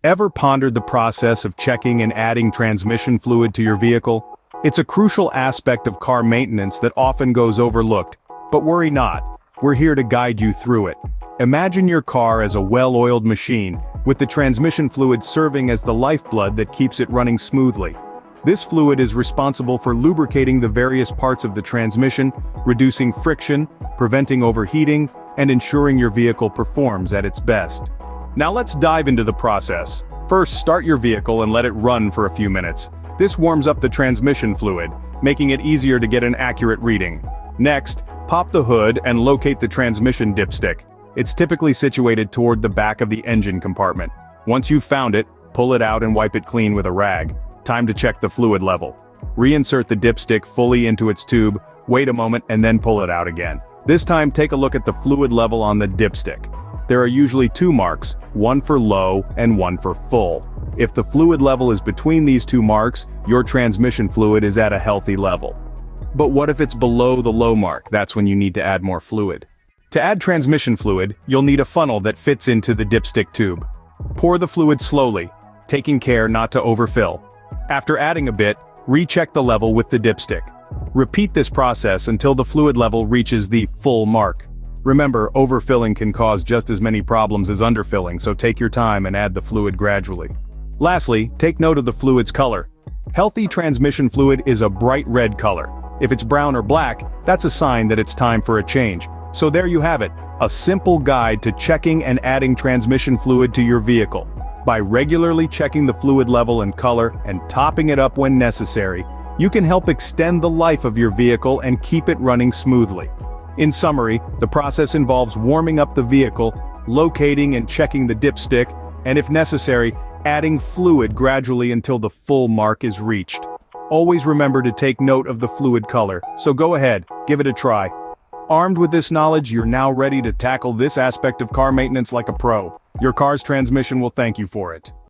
Ever pondered the process of checking and adding transmission fluid to your vehicle? It's a crucial aspect of car maintenance that often goes overlooked, but worry not, we're here to guide you through it. Imagine your car as a well-oiled machine, with the transmission fluid serving as the lifeblood that keeps it running smoothly. This fluid is responsible for lubricating the various parts of the transmission, reducing friction, preventing overheating, and ensuring your vehicle performs at its best. Now let's dive into the process. First, start your vehicle and let it run for a few minutes. This warms up the transmission fluid, making it easier to get an accurate reading. Next, pop the hood and locate the transmission dipstick. It's typically situated toward the back of the engine compartment. Once you've found it, pull it out and wipe it clean with a rag. Time to check the fluid level. Reinsert the dipstick fully into its tube, wait a moment and then pull it out again. This time take a look at the fluid level on the dipstick. There are usually two marks, one for low and one for full. If the fluid level is between these two marks, your transmission fluid is at a healthy level. But what if it's below the low mark? That's when you need to add more fluid. To add transmission fluid, you'll need a funnel that fits into the dipstick tube. Pour the fluid slowly, taking care not to overfill. After adding a bit, recheck the level with the dipstick. Repeat this process until the fluid level reaches the full mark. Remember, overfilling can cause just as many problems as underfilling, so take your time and add the fluid gradually. Lastly, take note of the fluid's color. Healthy transmission fluid is a bright red color. If it's brown or black, that's a sign that it's time for a change. So there you have it, a simple guide to checking and adding transmission fluid to your vehicle. By regularly checking the fluid level and color and topping it up when necessary, you can help extend the life of your vehicle and keep it running smoothly. In summary, the process involves warming up the vehicle, locating and checking the dipstick, and if necessary, adding fluid gradually until the full mark is reached. Always remember to take note of the fluid color, so go ahead, give it a try. Armed with this knowledge, you're now ready to tackle this aspect of car maintenance like a pro. Your car's transmission will thank you for it.